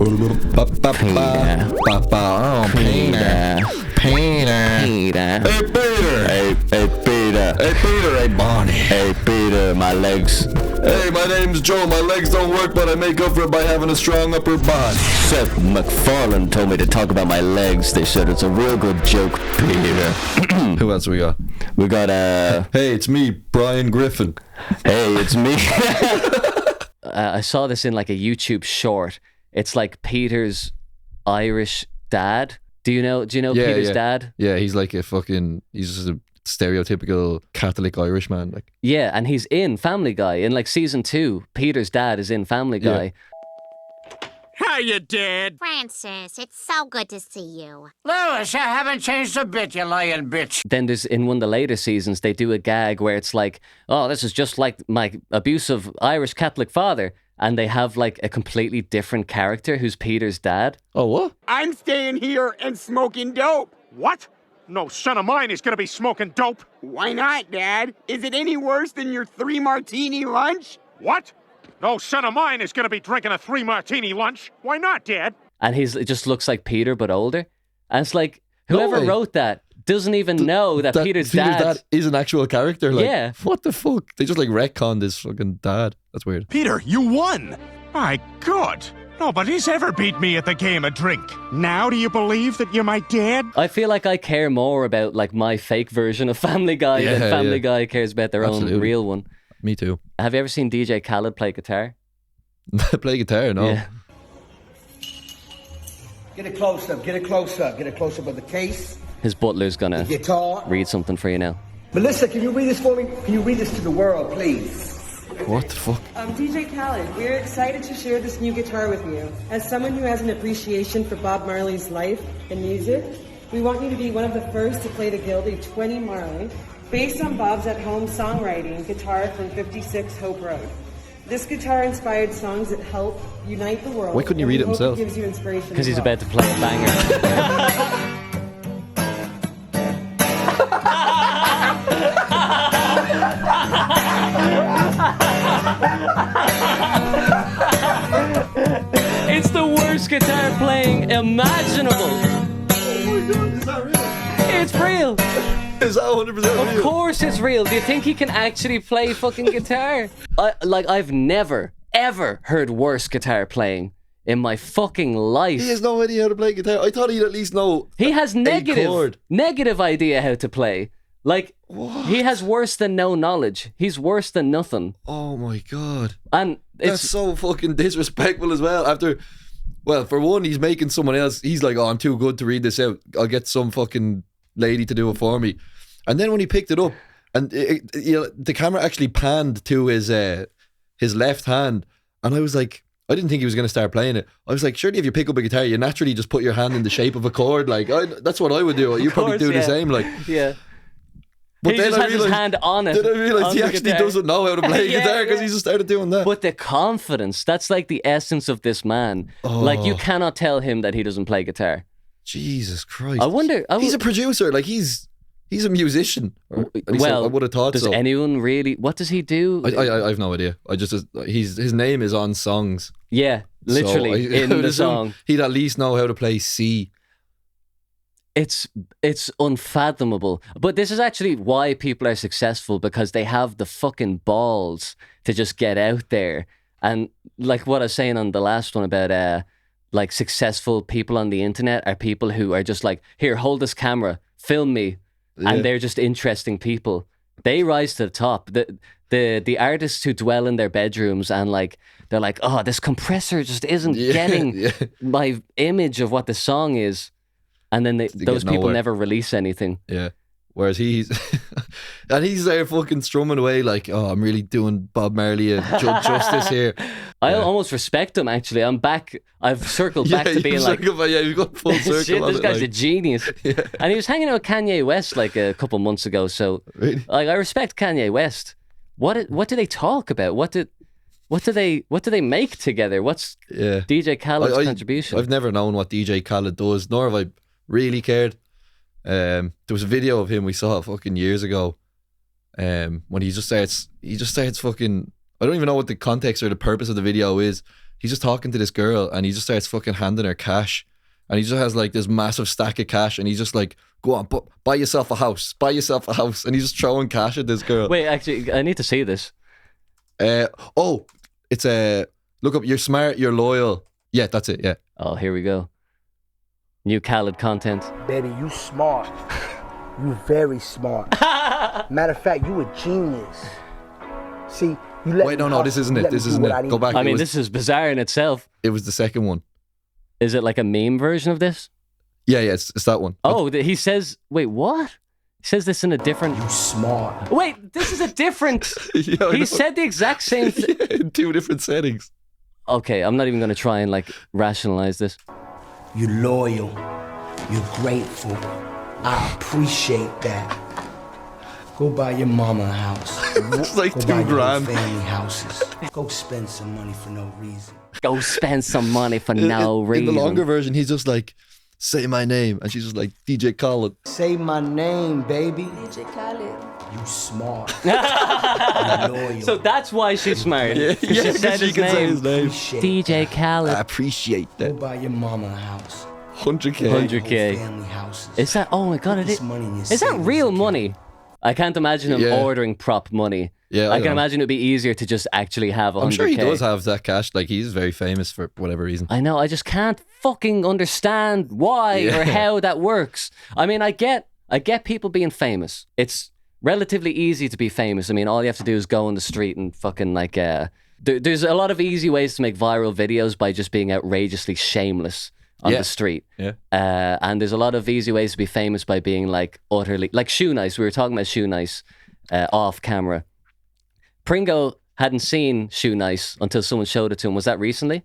Hey, Bonnie. Hey, Peter, my legs. Hey, my name's Joe. My legs don't work, but I make up for it by having a strong upper body. Seth MacFarlane told me to talk about my legs. They said it's a real good joke, Peter. Who else we got? We got, Hey, it's me, Brian Griffin. Hey, it's me. I saw this in like a YouTube short. It's like Peter's Irish dad. Do you know Peter's dad? Yeah, he's like he's just a stereotypical Catholic Irish man. Like. Yeah, and he's in Family Guy. In like season 2, Peter's dad is in Family Guy. Yeah. Hiya, Dad. Francis, it's so good to see you. Louis, I haven't changed a bit, you lying bitch. Then there's, in one of the later seasons, they do a gag where it's like, oh, this is just like my abusive Irish Catholic father. And they have like a completely different character who's Peter's dad. Oh, what? I'm staying here and smoking dope. What? No son of mine is gonna be smoking dope. Why not, Dad? Is it any worse than your 3-martini lunch? What? No son of mine is gonna be drinking a 3-martini lunch. Why not, Dad? And it just looks like Peter, but older. And it's like, whoever wrote that doesn't even know that Peter's dad is an actual character. Like, yeah. What the fuck? They just like retconned his fucking dad. That's weird. Peter, you won. My God. Nobody's ever beat me at the game of drink. Now do you believe that you're my dad? I feel like I care more about like my fake version of Family Guy than Family Guy cares about their own real one. Me too. Have you ever seen DJ Khaled play guitar? Play guitar? No. Yeah. Get a close-up, get a close-up, get a close-up of the case. His butler's gonna guitar. read something for you now. Melissa, can you read this for me? Can you read this to the world, please? What the fuck? DJ Khaled, we're excited to share this new guitar with you. As someone who has an appreciation for Bob Marley's life and music, we want you to be one of the first to play the Gilded 20 Marley, based on Bob's at-home songwriting guitar from 56 Hope Road. This guitar inspired songs that help unite the world. Why couldn't you read it himself? It gives you inspiration. Because he's about to play a banger. It's the worst guitar playing imaginable. Oh my God, is that real? It's real. Is that 100% real? Of course it's real. Do you think he can actually play fucking guitar? I've never, ever heard worse guitar playing in my fucking life. He has no idea how to play guitar. I thought he'd at least know. He has chord. negative idea how to play. Like, what? He has worse than no knowledge. He's worse than nothing. Oh my God. And that's so fucking disrespectful as well. Well, for one, he's making someone else. He's like, oh, I'm too good to read this out. I'll get some fucking lady to do it for me. And then when he picked it up, and the camera actually panned to his left hand, and I was like, I didn't think he was going to start playing it. I was like, surely if you pick up a guitar, you naturally just put your hand in the shape of a chord. Like, that's what I would do. You probably do the same. Like, yeah. But he then just has his hand on it. Then I realised he actually doesn't know how to play guitar because he just started doing that. But the confidence, that's like the essence of this man. Like, you cannot tell him that he doesn't play guitar. Jesus Christ. I wonder... he's a producer. Like, he's a musician. Well, I would have thought does so. anyone really... What does he do? I have no idea. His name is on songs. Yeah, literally, so in the song. He'd at least know how to play C. It's unfathomable. But this is actually why people are successful, because they have the fucking balls to just get out there. And like what I was saying on the last one about like successful people on the internet are people who are just like, here, hold this camera, film me. Yeah. And they're just interesting people. They rise to the top. The artists who dwell in their bedrooms and like they're like, oh, this compressor just isn't getting my image of what the song is. And then those people never release anything. Yeah. Whereas he's there fucking strumming away like, oh, I'm really doing Bob Marley a justice here. I almost respect him, actually. I've circled back to being like, you've got full circle. Shit, this guy's a genius. Yeah. And he was hanging out with Kanye West like a couple months ago. So really? Like, I respect Kanye West. What do they talk about? What do they make together? What's DJ Khaled's contribution? I've never known what DJ Khaled does, nor have I really cared. There was a video of him we saw fucking years ago, when he just starts fucking, I don't even know what the context or the purpose of the video is. he's just talking to this girl and he just starts fucking handing her cash. And he just has like this massive stack of cash and he's just like, go on, buy yourself a house. Buy yourself a house. And he's just throwing cash at this girl. Wait, actually, I need to see this. It's look up, you're smart, you're loyal. Yeah, that's it, yeah. Oh, here we go. New Khaled content. Baby, you smart. You very smart. Matter of fact, you a genius. See, you let Wait, me no, this hustle. isn't You it. let me This do isn't what it. I need Go to back. I mean, was, this is bizarre in itself. It was the second one. Is it like a meme version of this? Yeah, it's that one. Oh, he says, wait, what? He says this in a different... You smart. Wait, this is a different... Yeah, I know. He said the exact same thing. Yeah, in two different settings. Okay, I'm not even going to try and like rationalize this. You loyal. You're grateful. I appreciate that. Go buy your mama a house. It's like Go buy $2 your grand. family houses. Go spend some money for no reason. Go spend some money for no reason. In the longer version, he's just like, say my name. And she's just like, DJ Khaled. Say my name, baby. DJ Khaled. You smart. You loyal. So that's why she's smart. Yeah, She said his name. Appreciate DJ that. Khaled. I appreciate Go that. buy your mama a house. 100K. 100K. Whole family houses. Is that? Oh my god! Put It this is. money in your Is that savings real account. money? I can't imagine him Yeah. ordering prop money. Yeah, I can know. imagine it'd be easier to just actually have 100K. I'm sure he does have that cash. Like, he's very famous for whatever reason. I know. I just can't fucking understand why or Yeah. how that works. I mean, I get people being famous. It's relatively easy to be famous. I mean, all you have to do is go on the street and fucking like. There's a lot of easy ways to make viral videos by just being outrageously shameless on Yeah. the street. Yeah. And there's a lot of easy ways to be famous by being like utterly like Shoenice. We were talking about Shoenice off camera. Pringo hadn't seen Shoenice until someone showed it to him. Was that recently?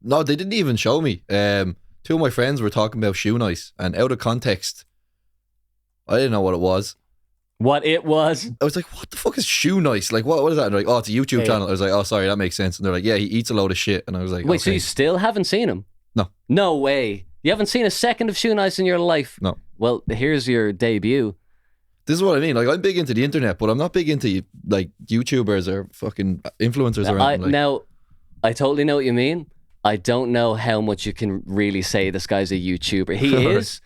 No, they didn't even show me. Two of my friends were talking about Shoenice, and out of context, I didn't know what it was. What it was? I was like, what the fuck is Shoenice? Like, what is that? And they're like, oh, it's a YouTube Hey. channel. I was like, oh, sorry, that makes sense. And they're like, yeah, he eats a load of shit. And I was like, Wait, so okay. you still haven't seen him? No. No way. You haven't seen a second of Shoenice in your life? No. Well, here's your debut. This is what I mean. Like, I'm big into the internet, but I'm not big into like YouTubers or fucking influencers or anything. Now, I totally know what you mean. I don't know how much you can really say this guy's a YouTuber. He is,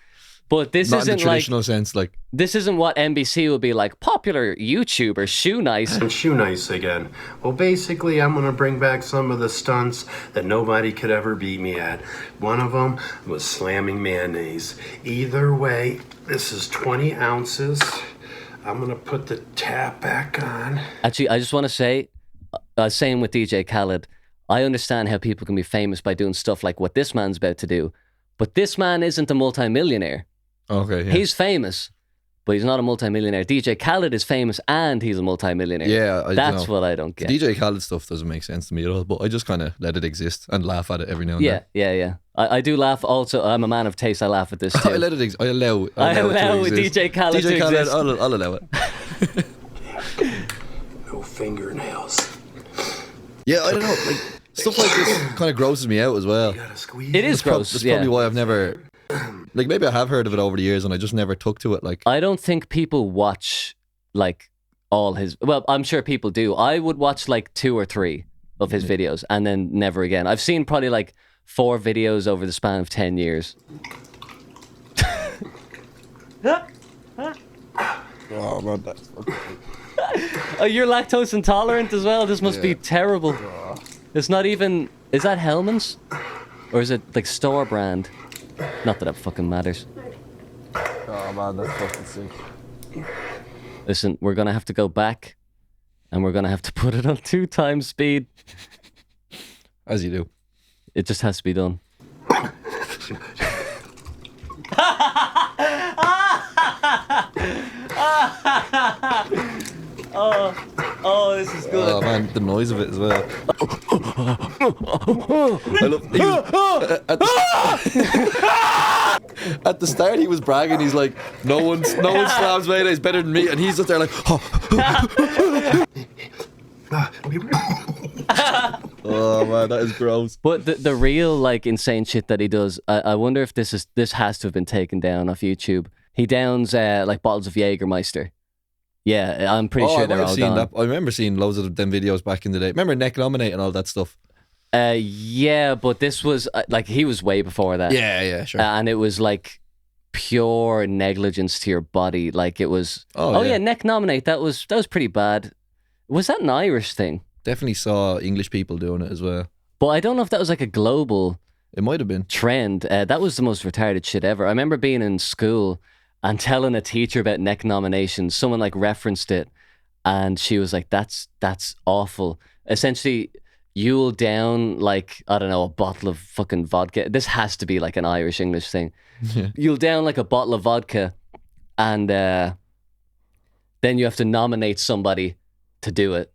but this not in the isn't like traditional sense. Like, this isn't what NBC would be like. Popular YouTuber Shoenice. And Shoenice again. Well, basically, I'm going to bring back some of the stunts that nobody could ever beat me at. One of them was slamming mayonnaise. Either way, this is 20 ounces. I'm going to put the tap back on. Actually, I just want to say, same with DJ Khaled. I understand how people can be famous by doing stuff like what this man's about to do, but this man isn't a multimillionaire. okay, yeah. He's famous, but he's not a multimillionaire. DJ Khaled is famous and he's a multimillionaire. Yeah, That's what I don't get. DJ Khaled stuff doesn't make sense to me at all, but I just kind of let it exist and laugh at it every now and then. Yeah. I do laugh also. I'm a man of taste. I laugh at this too. I let it I allow it I to allow exist. DJ Khaled DJ to Khaled, exist. I'll allow it. No fingernails. Yeah, I don't know. Like, stuff like this kind of grosses me out as well. Gotta squeeze. It is gross. That's yeah. probably why I've never, like, maybe I have heard of it over the years and I just never took to it. Like, I don't think people watch like all his. Well, I'm sure people do. I would watch like 2 or 3 of his videos and then never again. I've seen probably like 4 videos over the span of 10 years. oh man, that's fucking... Oh, you're lactose intolerant as well. This must be terrible. It's not even. Is that Hellman's, or is it like store brand? Not that it fucking matters. Oh man, that's fucking sick. Listen, we're gonna have to go back, and we're gonna have to put it on 2 times speed. As you do. It just has to be done. Oh, this is good. Oh man, the noise of it as well. I love. He was, at the start, he was bragging. He's like, no one slams mayonnaise better than me, and he's just there like, oh man, that is gross. But the real like insane shit that he does, I wonder if this has to have been taken down off YouTube. He downs like bottles of Jägermeister. Yeah, I'm pretty sure they're all gone. That. I remember seeing loads of them videos back in the day. Remember Neck Nominate and all that stuff? Yeah, but this was like he was way before that. Yeah, sure. And it was like pure negligence to your body. Like it was. Oh yeah, neck nominate. That was pretty bad. Was that an Irish thing? Definitely saw English people doing it as well. But I don't know if that was like a global. It might have been trend. That was the most retarded shit ever. I remember being in school and telling a teacher about neck nominations. Someone like referenced it, and she was like, "That's awful." Essentially, you'll down like, I don't know, a bottle of fucking vodka. This has to be like an Irish English thing. Yeah. You'll down like a bottle of vodka, and then you have to nominate somebody to do it.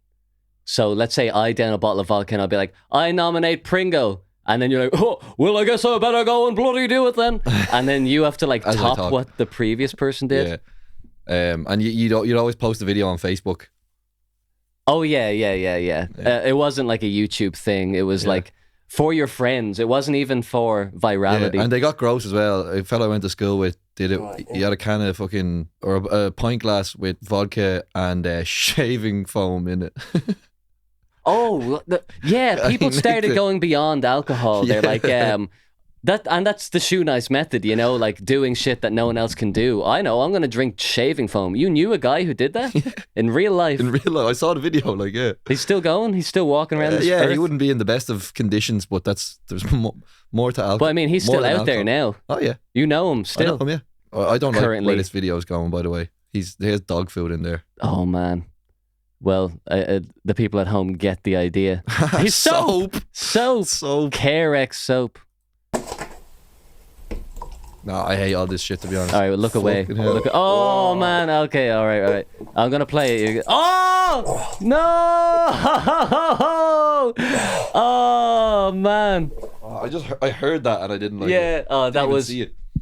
So let's say I down a bottle of vodka and I'll be like, I nominate Pringo. And then you're like, oh, well, I guess I better go and bloody do it then. And then you have to like top what the previous person did. Yeah. And you'd always post a video on Facebook. Oh, yeah. It wasn't like a YouTube thing. It was like for your friends. It wasn't even for virality. Yeah, and they got gross as well. A fellow I went to school with did it. He had a can of fucking, or a pint glass with vodka and shaving foam in it. Oh, yeah. People started going beyond alcohol. They're like, that's the Shoenice method, you know, like doing shit that no one else can do. I know, I'm going to drink shaving foam. You knew a guy who did that? In real life? In real life. I saw the video, like, yeah. He's still going? He's still walking around this earth? He wouldn't be in the best of conditions, but there's more to alcohol. But I mean, he's still out there now. Oh, yeah. You know him still. I know him, yeah. I don't like where this video is going, by the way. There's dog food in there. Oh, man. Well, the people at home get the idea. He's soap. Carex soap. No, I hate all this shit, to be honest. All right, well, look away. Oh, man. Okay, all right. I'm going to play it. Oh! No! Oh, man. I heard that and I didn't like it. Yeah,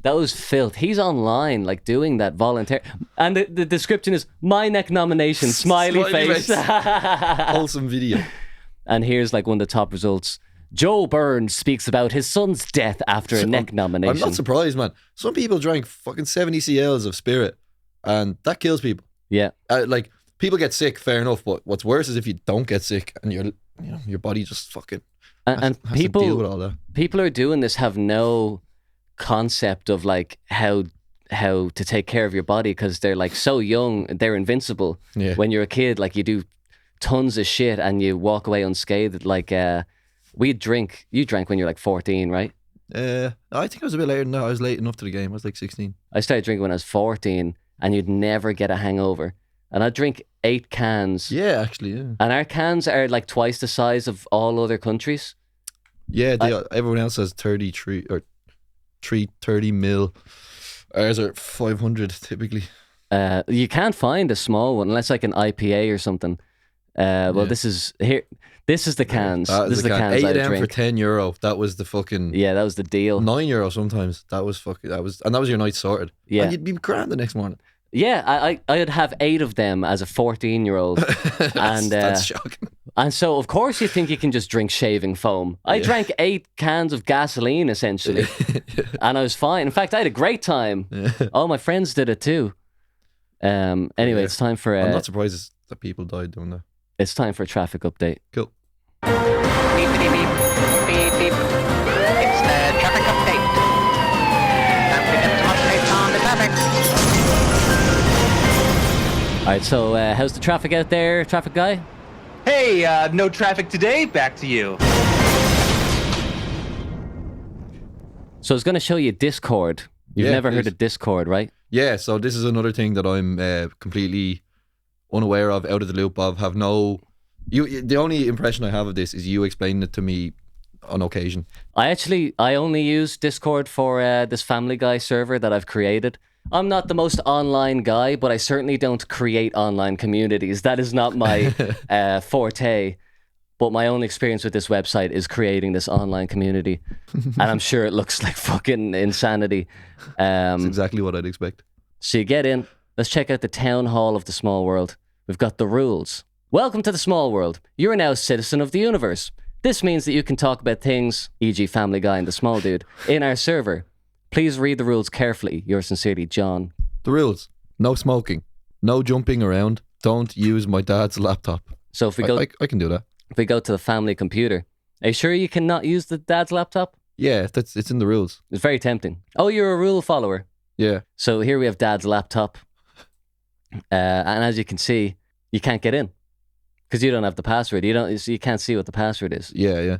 that was filth. He's online, like doing that voluntarily. And the description is, my neck nomination, smiley face. Wholesome video. And here's like one of the top results. Joe Burns speaks about his son's death after a neck nomination. I'm not surprised, man. Some people drank fucking 70 CLs of spirit and that kills people. Yeah. Like, people get sick, fair enough, but what's worse is if you don't get sick and your body just fucking and has to deal with all that. People who are doing this have no concept of like how to take care of your body because they're like so young, they're invincible. Yeah. When you're a kid, like you do tons of shit and you walk away unscathed. Like you drank when you're like 14, right? I think I was a bit later than that. I was late enough to the game. I was like 16. I started drinking when I was 14 and you'd never get a hangover. And I'd drink 8 cans. Yeah, actually, yeah. And our cans are like twice the size of all other countries. Yeah, everyone else has 33 or 330 mil. Ours are 500 typically. You can't find a small one unless like an IPA or something. This is here. This is the cans. This is the cans. 8 I of them drink for €10. That was the fucking. Yeah, that was the deal. €9 sometimes. That was your night sorted. Yeah, and you'd be grand the next morning. Yeah, I'd have 8 of them as a 14-year-old. That's shocking. And so, of course, you think you can just drink shaving foam. I drank 8 cans of gasoline, essentially. And I was fine. In fact, I had a great time. All my friends did it too. Anyway, it's time for... I'm not surprised that people died doing that. It's time for a traffic update. Cool. Beep, beep, beep, beep, beep. It's the traffic update. Don't forget to update on the traffic. All right, so how's the traffic out there, traffic guy? Hey, no traffic today. Back to you. So I was going to show you Discord. You've never heard of Discord, right? Yeah, so this is another thing that I'm completely unaware of, out of the loop of, have no... the only impression I have of this is you explaining it to me on occasion. I only use Discord for this Family Guy server that I've created. I'm not the most online guy, but I certainly don't create online communities. That is not my forte. But my own experience with this website is creating this online community. And I'm sure it looks like fucking insanity. That's exactly what I'd expect. So you get in. Let's check out the town hall of the small world. We've got the rules. Welcome to the small world. You're now a citizen of the universe. This means that you can talk about things, e.g. Family Guy and the Small Dude, in our server. Please read the rules carefully. Yours sincerely, John. The rules. No smoking. No jumping around. Don't use my dad's laptop. So if we go... I can do that. If we go to the family computer, Are you sure you cannot use the dad's laptop? Yeah, it's in the rules. It's very tempting. Oh, you're a rule follower. Yeah. So here we have dad's laptop. And as you can see, you can't get in because you don't have the password. You can't see what the password is. Yeah.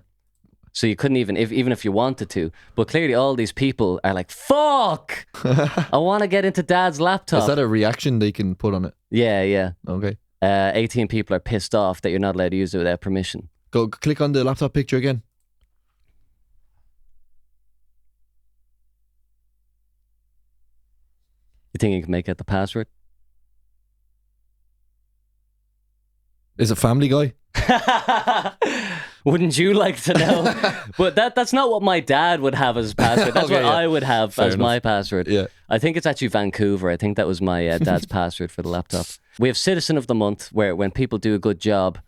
So you couldn't even if you wanted to. But clearly all these people are like, fuck! I want to get into dad's laptop. Is that a reaction they can put on it? Yeah. Okay. 18 people are pissed off that you're not allowed to use it without permission. Go click on the laptop picture again. You think you can make out the password? Is it Family Guy? Wouldn't you like to know? But that's not what my dad would have as password. That's Okay, what I would have Fair as enough. my password. Yeah. I think it's actually Vancouver. I think that was my dad's password for the laptop. We have Citizen of the Month, where when people do a good job,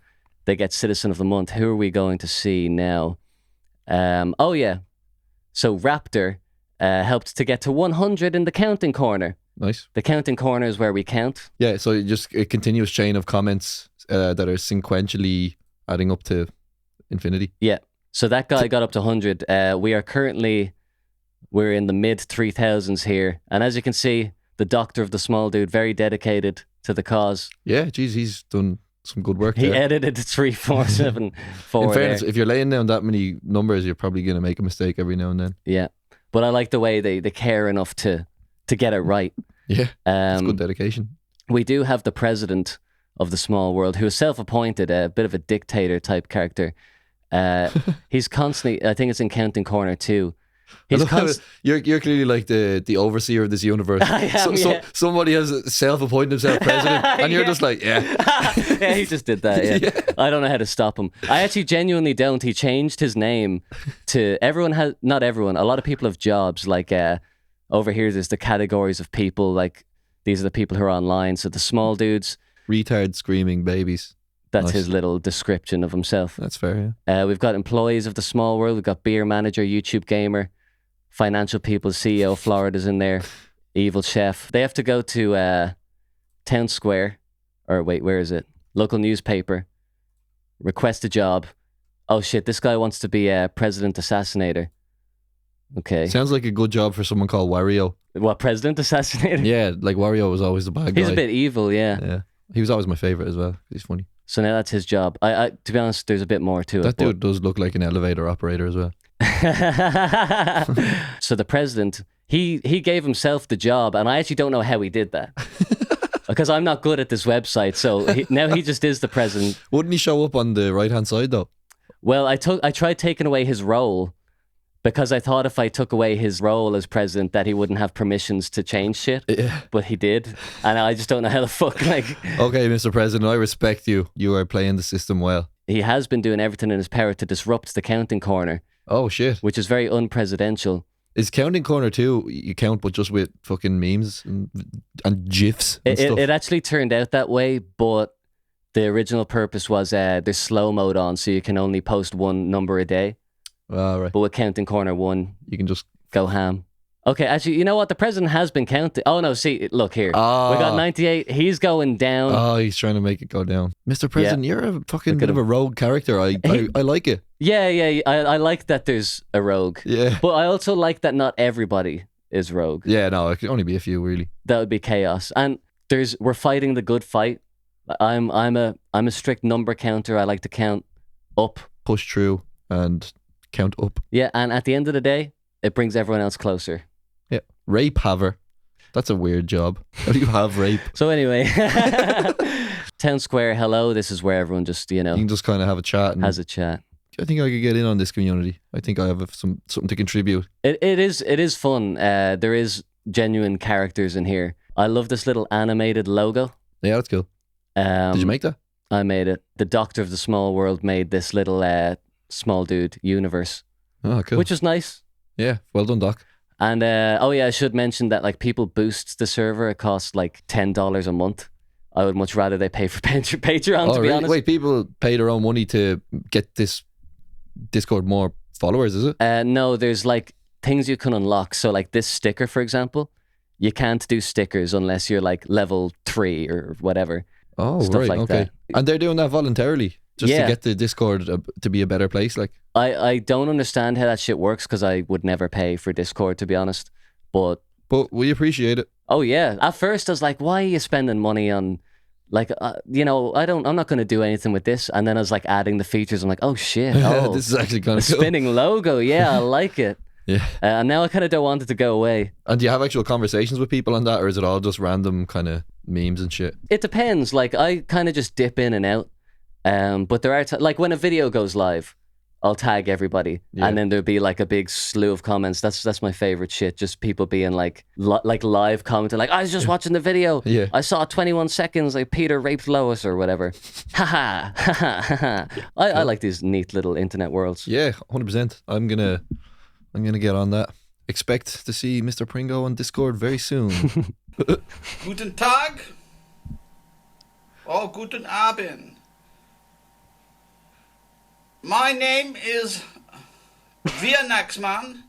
they get Citizen of the Month. Who are we going to see now? Oh, yeah. So Raptor helped to get to 100 in the counting corner. Nice. The counting corner is where we count. Yeah, so just a continuous chain of comments that are sequentially adding up to infinity. Yeah. So that guy got up to 100. We're in the mid 3000s here. And as you can see, the doctor of the small dude, very dedicated to the cause. Yeah, geez, he's done some good work He there. edited 3474. In fairness, there. if you're laying down that many numbers, you're probably going to make a mistake every now and then. Yeah. But I like the way they care enough to get it right. Yeah, it's good dedication. We do have the president of the small world, who is self-appointed, a bit of a dictator type character. He's constantly, I think it's in Counting Corner too. He's You're clearly like the overseer of this universe. I am, yeah. Somebody has self-appointed himself president, and you're just like, yeah. Yeah, he just did that. Yeah. I don't know how to stop him. I actually genuinely don't. He changed his name to not everyone. A lot of people have jobs. Like over here, there's the categories of people. Like these are the people who are online. So the small dudes, retard screaming babies. That's Nice. his little description of himself. That's fair. Yeah. We've got employees of the small world. We've got beer manager, YouTube gamer, financial people, CEO, Florida's in there, evil chef. They have to go to Town Square, or wait, where is it? Local newspaper, request a job. Oh shit, this guy wants to be a president assassinator. Okay. Sounds like a good job for someone called Wario. What, president assassinator? Yeah, like Wario was always the bad guy. He's a bit evil, yeah. Yeah, he was always my favorite as well. He's funny. So now that's his job. I to be honest, there's a bit more to it. That dude does look like an elevator operator as well. So the president, he gave himself the job, and I actually don't know how he did that. Because I'm not good at this website, so now he just is the president. Wouldn't he show up on the right-hand side though? Well, I tried taking away his role, because I thought if I took away his role as president that he wouldn't have permissions to change shit. Yeah. But he did. And I just don't know how the fuck, like... Okay, Mr. President, I respect you. You are playing the system well. He has been doing everything in his power to disrupt the counting corner. Oh, shit. Which is very unpresidential. Is Counting Corner too, you count but just with fucking memes and GIFs and stuff? It actually turned out that way, but the original purpose was there's slow mode on, so you can only post one number a day. Right. But with Counting Corner 1, you can just go ham. Okay, actually, you know what? The president has been counting. Oh, no, see, look here. We got 98. He's going down. Oh, he's trying to make it go down. Mr. President, you're a fucking bit of a rogue character. I like it. Yeah. I like that there's a rogue. Yeah. But I also like that not everybody is rogue. Yeah, no, it can only be a few, really. That would be chaos. And we're fighting the good fight. I'm a strict number counter. I like to count up. Push through and count up. Yeah, and at the end of the day, it brings everyone else closer. Yeah. Rape haver. That's a weird job. How do you have rape? So anyway, Town Square, hello. This is where everyone just, You can just kind of have a chat. Has a chat. I think I could get in on this community. I think I have something to contribute. It is fun. There is genuine characters in here. I love this little animated logo. Yeah, that's cool. Did you make that? I made it. The Doctor of the Small World made this little small dude universe. Oh, cool. Which was nice. Yeah, well done, Doc. And I should mention that like people boost the server. It costs like $10 a month. I would much rather they pay for Patreon, to be honest. Wait, people pay their own money to get this Discord more followers, is it? No, there's like things you can unlock. So like this sticker, for example, you can't do stickers unless you're like level 3 or whatever. Oh, Stuff right, like okay. that. And they're doing that voluntarily? just to get the Discord to be a better place. Like, I don't understand how that shit works because I would never pay for Discord, to be honest. But we appreciate it. Oh yeah. At first I was like, why are you spending money on, like, I'm not going to do anything with this. And then I was like adding the features. I'm like, oh shit. Oh, this is actually kind of cool. Spinning logo. Yeah, I like it. Yeah. And now I kind of don't want it to go away. And do you have actual conversations with people on that, or is it all just random kind of memes and shit? It depends. Like, I kind of just dip in and out. But there are like when a video goes live, I'll tag everybody, and then there'll be like a big slew of comments. That's my favorite shit. Just people being like live commenting, like, I was just watching the video. Yeah. I saw 21 seconds, like Peter raped Lois or whatever. Ha ha. I like these neat little internet worlds. Yeah, 100%. I'm gonna get on that. Expect to see Mr. Pringo on Discord very soon. Guten Tag. Oh, guten Abend. My name is Weihnachtsmann,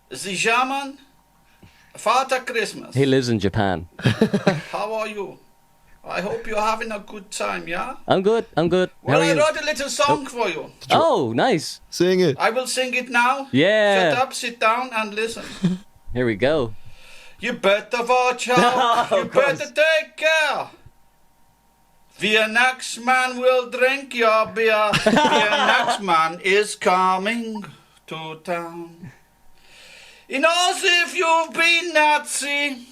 the German Father Christmas. He lives in Japan. How are you? I hope you're having a good time, yeah? I'm good. Well, I wrote a little song for you. Oh, nice. Sing it. I will sing it now. Yeah. Shut up, sit down, and listen. Here we go. You better watch out. You better take care. Weihnachtsmann will drink your beer. Weihnachtsmann is coming to town. He knows if you've been Nazi.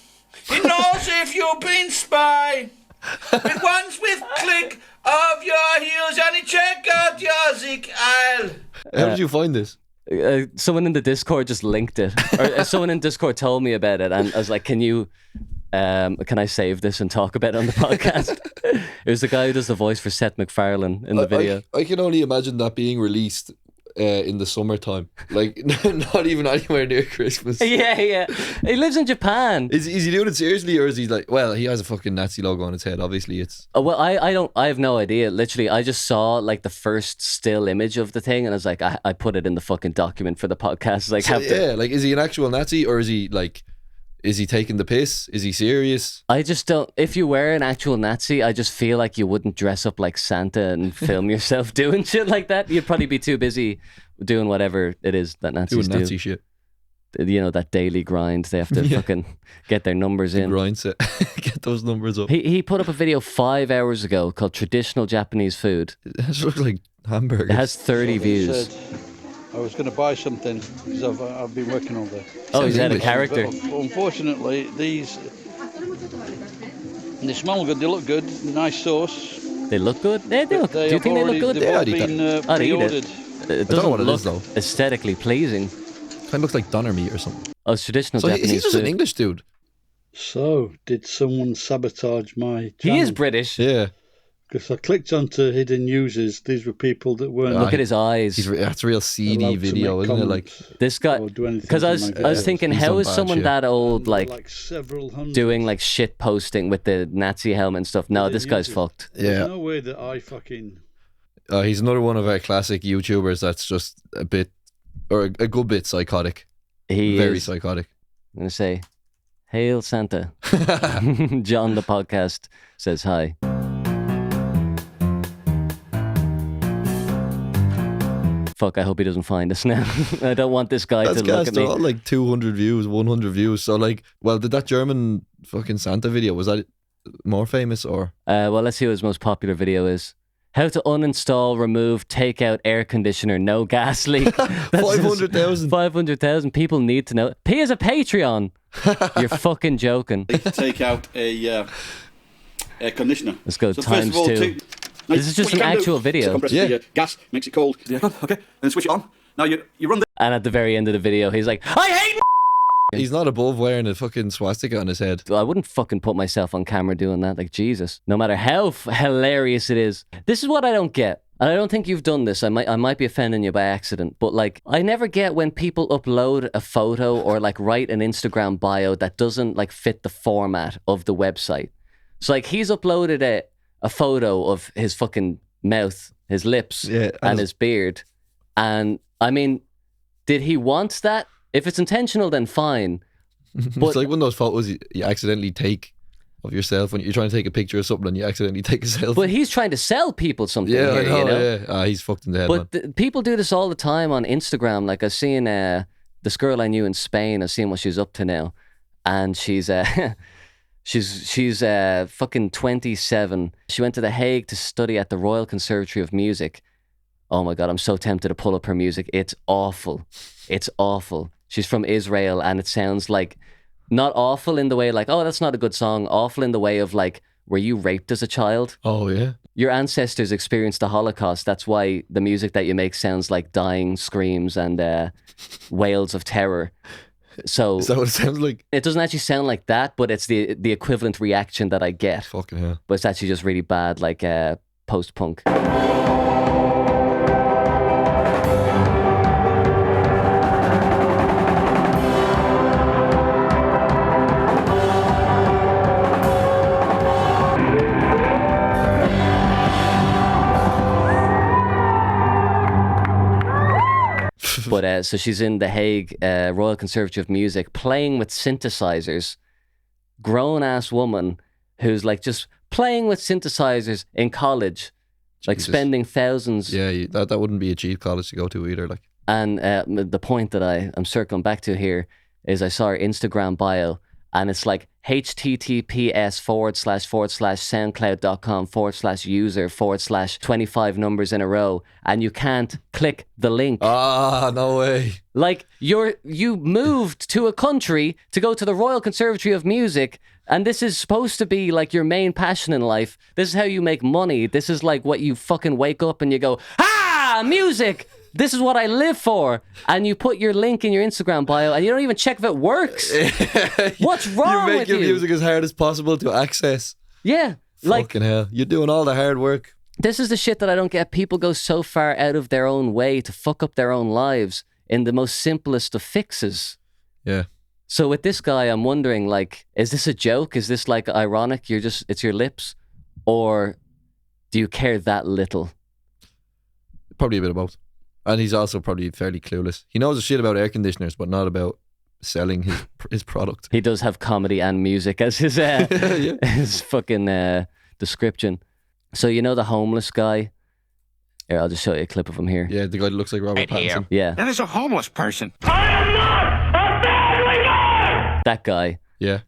He knows if you've been spy. With once with click of your heels and he check out your Sieg Heil. How did you find this? Someone in the Discord just linked it. Or someone in Discord told me about it, and I was like, can I save this and talk about it on the podcast? It was the guy who does the voice for Seth MacFarlane in the video. I can only imagine that being released in the summertime, like not even anywhere near Christmas. Yeah. He lives in Japan. Is he doing it seriously, or is he like? Well, he has a fucking Nazi logo on his head. Obviously, it's. Well, I have no idea. Literally, I just saw like the first still image of the thing, and I was like, I put it in the fucking document for the podcast. Like, like, is he an actual Nazi, or is he like? Is he taking the piss? Is he serious? I just don't. If you were an actual Nazi, I just feel like you wouldn't dress up like Santa and film yourself doing shit like that. You'd probably be too busy doing whatever it is that Nazis doing Nazi shit. You know, that daily grind. They have to fucking get their numbers in. Grind set. Get those numbers up. He put up a video 5 hours ago called Traditional Japanese Food. It looks like hamburgers. It has 30 views. I was going to buy something because I've been working all day. Oh, he's had a character. But unfortunately, they smell good. They look good. Nice sauce. They look good. Do you think they look good? They've been pre-ordered. It doesn't look aesthetically pleasing. Kind of looks like doner meat or something. Oh, it's traditional so Japanese he's just food. an English dude. So, did someone sabotage my channel? He is British. Yeah. Because I clicked onto hidden users. These were people that weren't. Look at his eyes. That's a real seedy video, isn't it? Like this guy. Because I was thinking, how is someone that old like several hundred doing like shit posting with the Nazi helmet and stuff? No, this guy's fucked. Yeah. There's no way that I fucking. He's another one of our classic YouTubers that's just a bit, or a good bit psychotic. He very is psychotic. I'm gonna say, "Hail Santa." John the podcast says hi. Fuck, I hope he doesn't find us now. I don't want this guy to look at me. All like 200 views, 100 views. So like, well, did that German fucking Santa video, was that more famous or? Well, let's see what his most popular video is. How to uninstall, remove, take out air conditioner, no gas leak. 500,000. 500,000 people need to know. P is a Patreon. You're fucking joking. Take out a air conditioner. Let's go times two. This is just an actual video. Compress the gas, makes it cold. Yeah, okay. Then switch it on. Now you run the... And at the very end of the video, he's like, I hate... He's not above wearing a fucking swastika on his head. I wouldn't fucking put myself on camera doing that. Like, Jesus. No matter how hilarious it is. This is what I don't get. And I don't think you've done this. I might be offending you by accident. But like, I never get when people upload a photo or like write an Instagram bio that doesn't like fit the format of the website. So like, he's uploaded a photo of his fucking mouth, his lips, and his beard. And I mean, did he want that? If it's intentional, then fine. But it's like one of those photos you accidentally take of yourself when you're trying to take a picture of something and you accidentally take a selfie. But he's trying to sell people something. Yeah, here, I know. you know? Yeah, he's fucked in the head. But people do this all the time on Instagram. Like I've seen this girl I knew in Spain. I've seen what she's up to now, and she's she's fucking 27. She went to The Hague to study at the Royal Conservatory of Music. Oh my God, I'm so tempted to pull up her music. It's awful. It's awful. She's from Israel, and it sounds like, not awful in the way like, oh, that's not a good song. Awful in the way of like, were you raped as a child? Oh, yeah. Your ancestors experienced the Holocaust. That's why the music that you make sounds like dying screams and wails of terror. So is that what it sounds like? It doesn't actually sound like that, but it's the equivalent reaction that I get. Fucking hell. But it's actually just really bad, like post-punk. But so she's in The Hague, Royal Conservatory of Music, playing with synthesizers. Grown-ass woman who's like just playing with synthesizers in college, like spending thousands. Yeah, that wouldn't be a cheap college to go to either. Like, and the point that I'm circling back to here is I saw her Instagram bio, and it's like https://soundcloud.com/user/25 numbers in a row, and you can't click the link. Ah, no way. Like you moved to a country to go to the Royal Conservatory of Music, and this is supposed to be like your main passion in life. This is how you make money. This is like what you fucking wake up and you go, music! This is what I live for. And you put your link in your Instagram bio and you don't even check if it works. What's wrong with you? You make your music as hard as possible to access. Yeah. Fucking hell. You're doing all the hard work. This is the shit that I don't get. People go so far out of their own way to fuck up their own lives in the most simplest of fixes. Yeah. So with this guy, I'm wondering, like, is this a joke? Is this like ironic? It's your lips? Or do you care that little? Probably a bit of both. And he's also probably fairly clueless. He knows a shit about air conditioners, but not about selling his product. He does have comedy and music as his his fucking description. So you know the homeless guy? Here, I'll just show you a clip of him here. Yeah, the guy that looks like Robert Pattinson. Yeah. That is a homeless person. That guy. Yeah.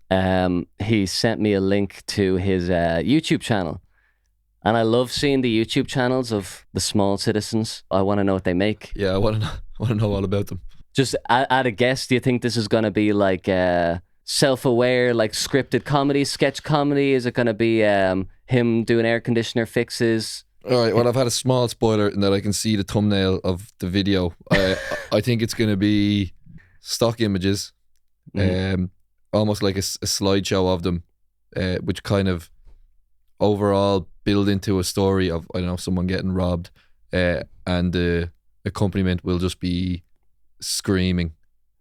He sent me a link to his YouTube channel. And I love seeing the YouTube channels of the small citizens. I want to know what they make. Yeah, I want to know all about them. Just add a guess. Do you think this is going to be like self-aware, like scripted comedy, sketch comedy? Is it going to be him doing air conditioner fixes? All right, well, I've had a small spoiler in that I can see the thumbnail of the video. I think it's going to be stock images, almost like a slideshow of them, which kind of overall build into a story of, I don't know, someone getting robbed, and the accompaniment will just be screaming.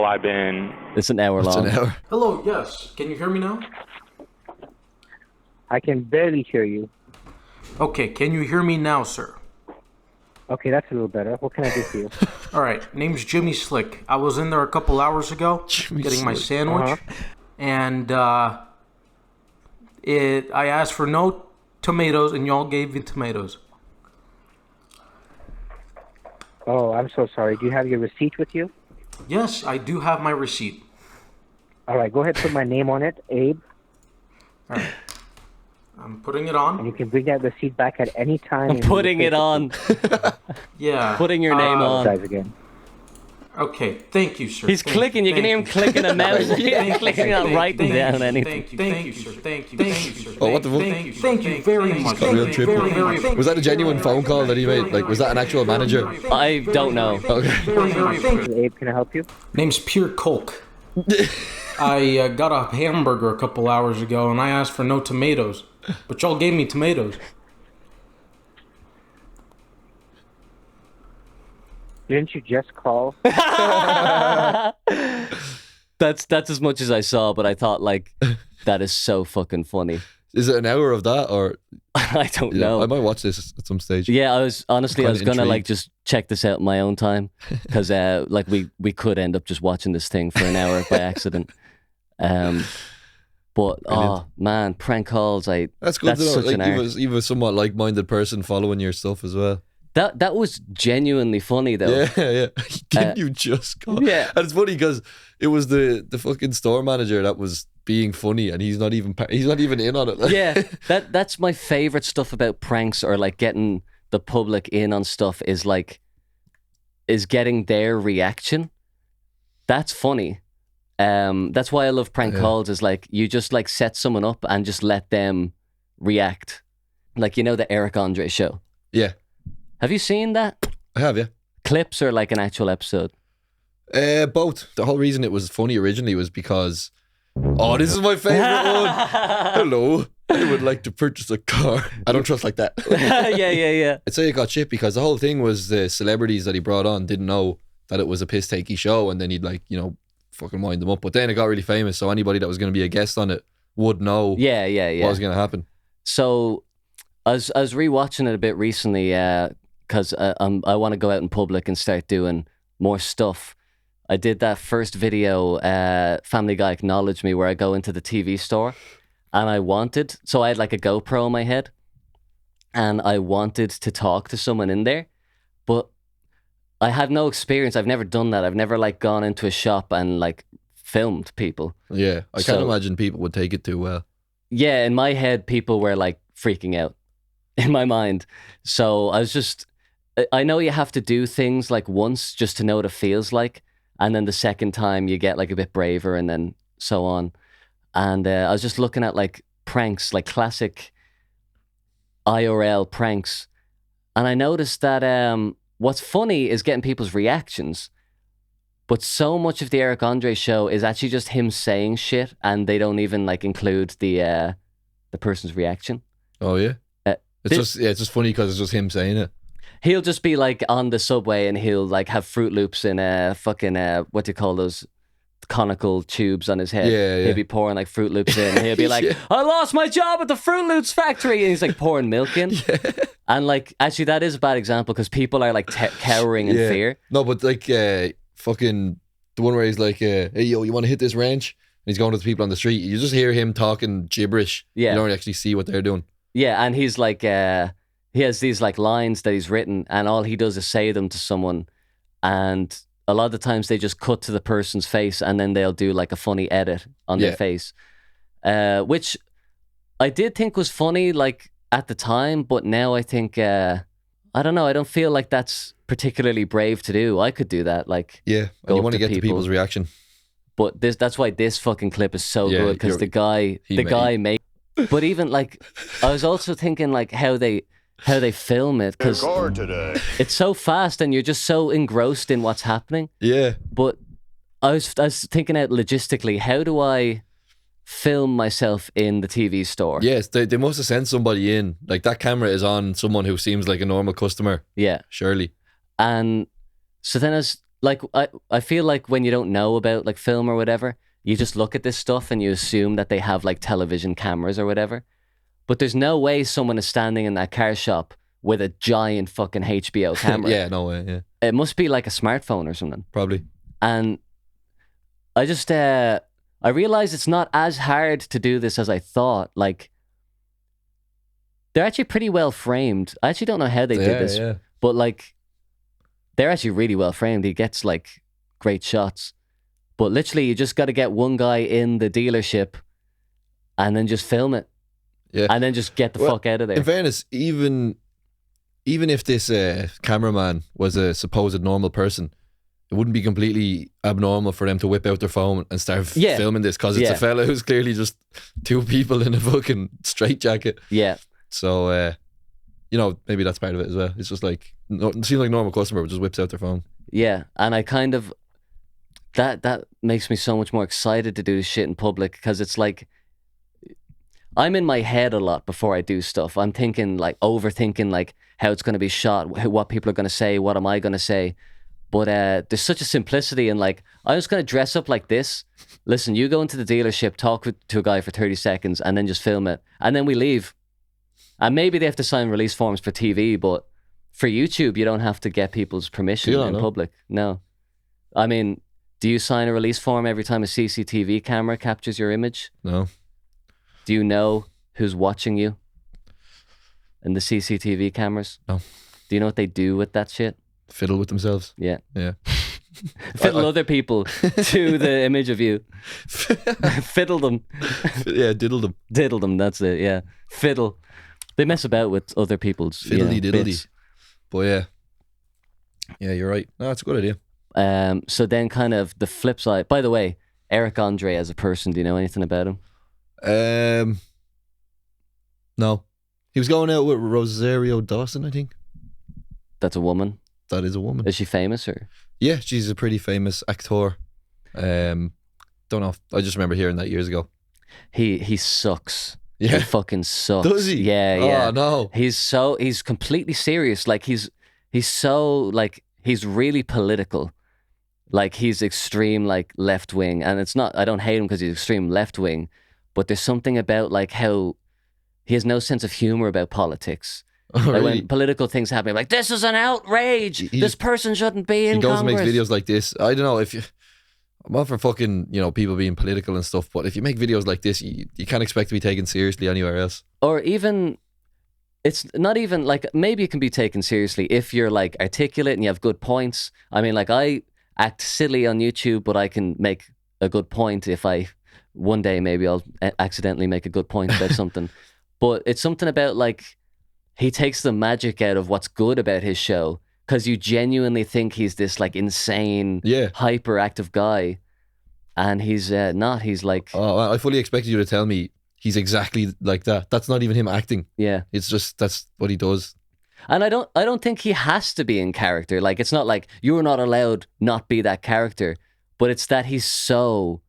It's an hour long. It's an hour. Hello, yes. Can you hear me now? I can barely hear you. Okay, can you hear me now, sir? Okay, that's a little better. What can I do for you? All right, name's Jimmy Slick. I was in there a couple hours ago getting my sandwich, and I asked for no tomatoes, and y'all gave me tomatoes. Oh, I'm so sorry. Do you have your receipt with you? Yes, I do have my receipt. All right, go ahead and put my name on it, Abe. All right. I'm putting it on. And you can bring that receipt back at any time. I'm putting it on. Yeah. Putting your name on. Again. Okay, thank you, sir. He's clicking. You can hear him clicking a mouse. Clicking on writing down anything. Thank you, sir. Thank you, sir. Oh, what the fuck? Thank you very much. Got real trippy. Was that a genuine phone call that he made? Like, was that an actual manager? I don't know. Okay. Abe, can I help you? Name's Pure Coke. I got a hamburger a couple hours ago, and I asked for no tomatoes, but y'all gave me tomatoes. Didn't you just call? That's as much as I saw, but I thought, like, that is so fucking funny. Is it an hour of that, or I don't know. I might watch this at some stage. Yeah, I was gonna intrigued. like just check this out in my own time, because like we could end up just watching this thing for an hour by accident. But But Brilliant. man, prank calls, That's good to know. such Like an art. you've a somewhat like-minded person following your stuff as well. That was genuinely funny though. Yeah. Didn't you just go? Yeah. And it's funny because it was the fucking store manager that was being funny, and he's not even in on it. Yeah, that's my favorite stuff about pranks, or like getting the public in on stuff, is getting their reaction. That's funny. That's why I love prank calls, is like you just like set someone up and just let them react. Like, you know, the Eric Andre show. Yeah. Have you seen that? I have, yeah. Clips or like an actual episode? Both. The whole reason it was funny originally was because, this is my favorite one. Hello, I would like to purchase a car. I don't trust like that. Yeah. I'd say it got shit because the whole thing was the celebrities that he brought on didn't know that it was a piss takey show, and then he'd like, you know, fucking wind them up. But then it got really famous, so anybody that was going to be a guest on it would know what was going to happen. So I was rewatching it a bit recently because I want to go out in public and start doing more stuff. I did that first video, Family Guy Acknowledge Me, where I go into the TV store, and so I had like a GoPro on my head, and I wanted to talk to someone in there, but I had no experience. I've never done that. I've never like gone into a shop and like filmed people. Yeah, I can't imagine people would take it too well. Yeah, in my head, people were like freaking out in my mind. So I know you have to do things like once just to know what it feels like. And then the second time you get like a bit braver, and then so on. And I was just looking at like pranks, like classic IRL pranks. And I noticed that what's funny is getting people's reactions. But so much of the Eric Andre show is actually just him saying shit, and they don't even like include the person's reaction. Oh yeah? It's just funny because it's just him saying it. He'll just be like on the subway, and he'll like have Fruit Loops in a fucking what do you call those conical tubes on his head. Yeah. He'll be pouring like Fruit Loops in, and he'll be like, I lost my job at the Fruit Loops factory, and he's like pouring milk in. And like, actually that is a bad example because people are like cowering in fear. No, but like fucking the one where he's like, hey yo, you want to hit this wrench? And he's going to the people on the street. You just hear him talking gibberish. Yeah. You don't actually see what they're doing. Yeah, and he's like, he has these like lines that he's written, and all he does is say them to someone, and a lot of the times they just cut to the person's face, and then they'll do like a funny edit on their face, which I did think was funny like at the time, but now I think I don't know, I don't feel like that's particularly brave to do. I could do that, like and you want to get to people's reaction. But that's why this fucking clip is so good, because the guy made. But even like, I was also thinking like how they film it, because it's so fast and you're just so engrossed in what's happening. Yeah. But I was thinking out logistically, how do I film myself in the TV store? Yes, they must have sent somebody in. Like that camera is on someone who seems like a normal customer. Yeah. Surely. And so then I feel like when you don't know about like film or whatever, you just look at this stuff and you assume that they have like television cameras or whatever. But there's no way someone is standing in that car shop with a giant fucking HBO camera. Yeah, no way, yeah. It must be like a smartphone or something. Probably. And I just, I realized it's not as hard to do this as I thought. Like, they're actually pretty well framed. I actually don't know how they did this. Yeah. But like, they're actually really well framed. He gets like great shots. But literally, you just got to get one guy in the dealership and then just film it. Yeah. And then just get the fuck out of there. In fairness, even if this cameraman was a supposed normal person, it wouldn't be completely abnormal for them to whip out their phone and start filming this, because it's a fella who's clearly just two people in a fucking straitjacket. Yeah. So, maybe that's part of it as well. It's just like, it seems like a normal customer just whips out their phone. Yeah. And I kind of, that makes me so much more excited to do shit in public, because it's like, I'm in my head a lot before I do stuff. I'm thinking like, overthinking like how it's going to be shot, what people are going to say, what am I going to say. But there's such a simplicity in like, I'm just going to dress up like this. Listen, you go into the dealership, talk to a guy for 30 seconds and then just film it. And then we leave. And maybe they have to sign release forms for TV, but for YouTube, you don't have to get people's permission in public. No. I mean, do you sign a release form every time a CCTV camera captures your image? No. Do you know who's watching you in the CCTV cameras? No. Do you know what they do with that shit? Fiddle with themselves. Yeah. Yeah. Fiddle other people to the image of you. Fiddle them. Yeah, diddle them. Diddle them, that's it, yeah. Fiddle. They mess about with other people's Fiddly-diddly. bits. But yeah. Yeah, you're right. No, it's a good idea. So then kind of the flip side. By the way, Eric Andre as a person, do you know anything about him? No. He was going out with Rosario Dawson, I think. That's a woman? That is a woman. Is she famous or? Yeah, she's a pretty famous actor. Don't know. I just remember hearing that years ago. He sucks. Yeah. He fucking sucks. Does he? Yeah, yeah. Oh, no. He's completely serious. Like he's so like he's really political. Like he's extreme like left wing, and it's not. I don't hate him because he's extreme left wing, but there's something about like how he has no sense of humor about politics. Oh, like really? when political things happen, like this is an outrage. This person shouldn't be in He goes Congress. and makes videos like this. I don't know if you. I'm not for fucking, people being political and stuff, but if you make videos like this, you can't expect to be taken seriously anywhere else. Or even, it's not even like, maybe it can be taken seriously if you're like articulate and you have good points. I mean, like I act silly on YouTube, but I can make a good point if one day maybe I'll accidentally make a good point about something. But it's something about like, he takes the magic out of what's good about his show. Because you genuinely think he's this like insane, hyperactive guy, and he's not. He's like, oh, I fully expected you to tell me he's exactly like that. That's not even him acting. Yeah, it's just that's what he does. And I don't think he has to be in character. Like it's not like you're not allowed not be that character, but it's that he's so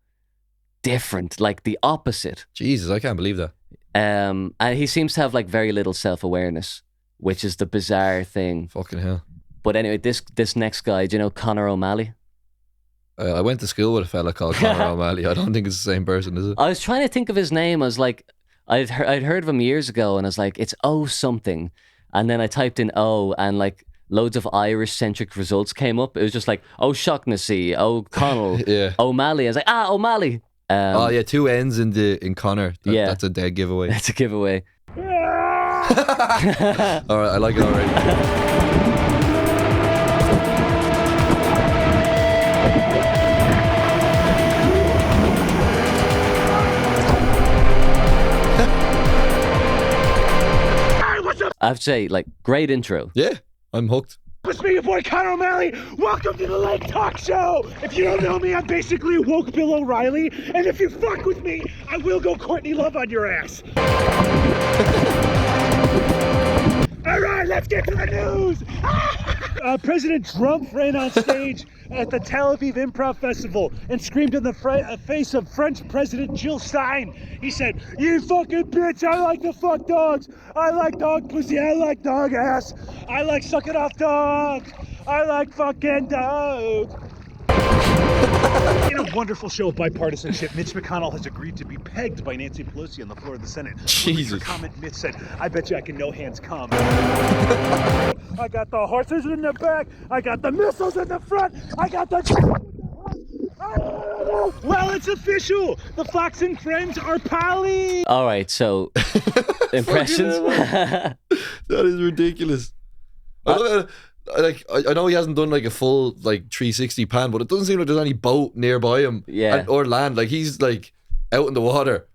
different, like the opposite. Jesus, I can't believe that. And he seems to have like very little self-awareness, which is the bizarre thing. Fucking hell. But anyway, this next guy, do you know Conor O'Malley? I went to school with a fella called Conor O'Malley. I don't think it's the same person, is it? I was trying to think of his name. I was like, I'd heard of him years ago, and I was like, it's O something. And then I typed in O, and like loads of Irish-centric results came up. It was just like O'Shaughnessy, O'Connell, Yeah. O'Malley. I was like, O'Malley. Oh yeah, 2 N's in Connor. That's a dead giveaway. That's a giveaway. All right, I like it already. I have to say, like, great intro. Yeah, I'm hooked. It's me, your boy Conor O'Malley. Welcome to the Lake Talk Show. If you don't know me, I'm basically woke Bill O'Reilly. And if you fuck with me, I will go Courtney Love on your ass. All right, let's get to the news. President Trump ran on stage at the Tel Aviv Improv Festival and screamed in the face of French President Jill Stein. He said, "You fucking bitch, I like to fuck dogs. I like dog pussy, I like dog ass. I like sucking off dogs. I like fucking dogs." In a wonderful show of bipartisanship, Mitch McConnell has agreed to be pegged by Nancy Pelosi on the floor of the Senate. Jesus. For comment, Mitch said, "I bet you I can no hands come." I got the horses in the back. I got the missiles in the front. I got the... Well, it's official. The Fox and Friends are pally. All right, so impressions. That is ridiculous. I know he hasn't done like a full like 360 pan, but it doesn't seem like there's any boat nearby him, or land. Like he's like out in the water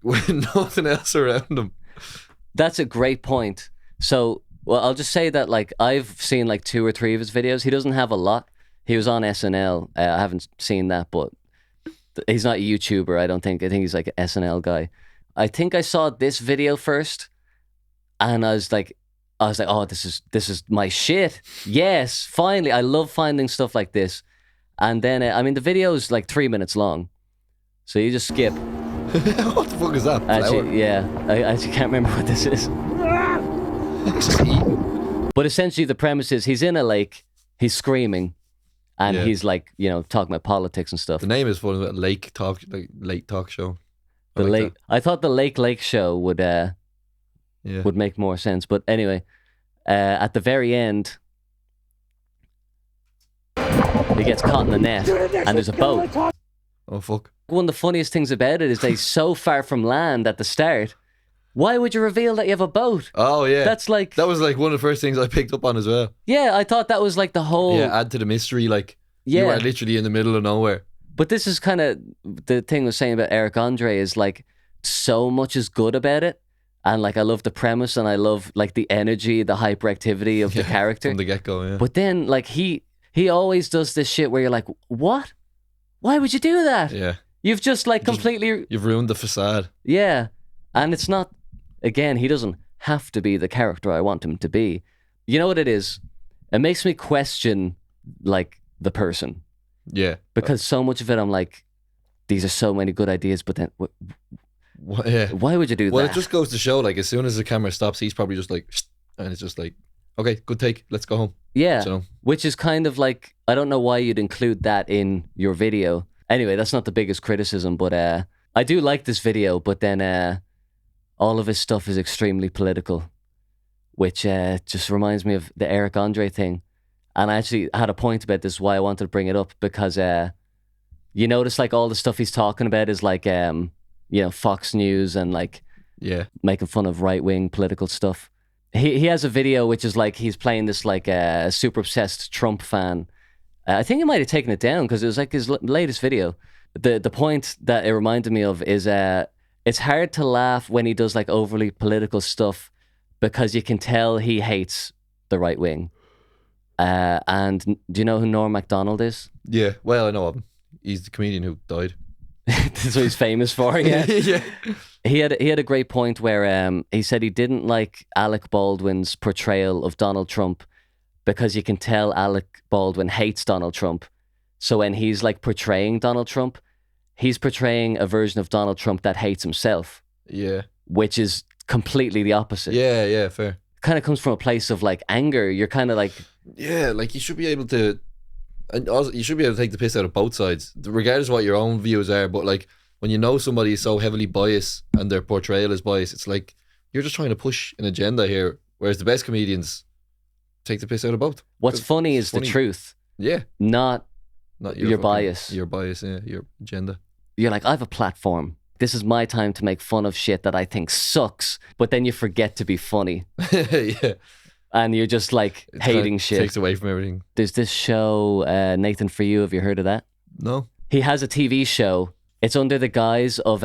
with nothing else around him. That's a great point. So, well, I'll just say that like I've seen like 2 or 3 of his videos. He doesn't have a lot. He was on SNL. I haven't seen that, but he's not a YouTuber, I don't think. I think he's like an SNL guy. I think I saw this video first, and I was like, oh, this is my shit. Yes, finally. I love finding stuff like this. And then, I mean, the video is like 3 minutes long, so you just skip. What the fuck is that? Actually, yeah, I actually can't remember what this is. But essentially, the premise is he's in a lake, he's screaming, and he's like, talking about politics and stuff. The name is fun, Lake Talk Show. The lake. I thought the Lake Show would make more sense. But anyway, at the very end, he gets caught in the net, and there's a boat. Oh fuck! One of the funniest things about it is they're so far from land at the start. Why would you reveal that you have a boat? Oh yeah, that's like that was like one of the first things I picked up on as well. Yeah, I thought that was like the whole add to the mystery. Like Yeah. you are literally in the middle of nowhere. But this is kind of the thing I was saying about Eric Andre is like so much is good about it. And like I love the premise and I love like the energy, the hyperactivity of the character. From the get-go, yeah. But then like he always does this shit where you're like, what? Why would you do that? Yeah. You've just like completely... You've ruined the facade. Yeah. And it's not... Again, he doesn't have to be the character I want him to be. You know what it is? It makes me question like the person. Yeah. Because so much of it, I'm like, these are so many good ideas, but then yeah. why would you do Well, that? it just goes to show, like, as soon as the camera stops, he's probably just like, and it's just like, okay, good take, let's go home. Yeah. So, Which is kind of like, I don't know why you'd include that in your video. Anyway, that's not the biggest criticism, but I do like this video, but then all of his stuff is extremely political, which just reminds me of the Eric Andre thing. And I actually had a point about this, why I wanted to bring it up, because you notice like all the stuff he's talking about is like, Fox News and like making fun of right-wing political stuff. He has a video which is like he's playing this like super obsessed Trump fan. I think he might have taken it down because it was like his latest video. The point that it reminded me of is it's hard to laugh when he does like overly political stuff because you can tell he hates the right wing. And do you know who Norm Macdonald is? yeah, well, I know of him. He's the comedian who died. That's what he's famous for. Yeah. Yeah. He had a great point where he said he didn't like Alec Baldwin's portrayal of Donald Trump because you can tell Alec Baldwin hates Donald Trump. So when he's like portraying Donald Trump, he's portraying a version of Donald Trump that hates himself. Yeah. Which is completely the opposite. Yeah, fair. Kind of comes from a place of like anger. You're kind of like... Yeah, like you should be able to... And also, you should be able to take the piss out of both sides, regardless of what your own views are. But like, when you know somebody is so heavily biased and their portrayal is biased, it's like you're just trying to push an agenda here. Whereas the best comedians take the piss out of both. What's funny is the truth. Yeah. Not your fucking- bias. Your bias, yeah, your agenda. You're like, I have a platform. This is my time to make fun of shit that I think sucks. But then you forget to be funny. Yeah. And you're just like It hating kinda shit. takes away from everything. There's this show, Nathan For You. Have you heard of that? No. He has a TV show. It's under the guise of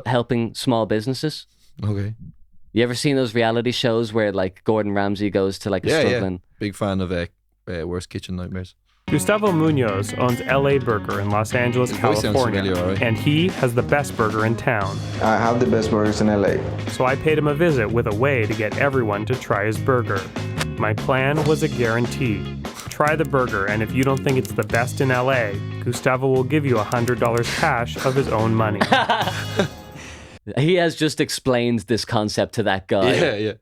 helping small businesses. Okay. You ever seen those reality shows where like Gordon Ramsay goes to like a struggling... Big fan of Worst Kitchen Nightmares. Gustavo Munoz owns LA Burger in Los Angeles, His voice sounds California, familiar, alright. and he has the best burger in town. I have the best burgers in LA. So I paid him a visit with a way to get everyone to try his burger. My plan was a guarantee. Try the burger, and if you don't think it's the best in LA, Gustavo will give you $100 cash of his own money. He has just explained this concept to that guy. Yeah.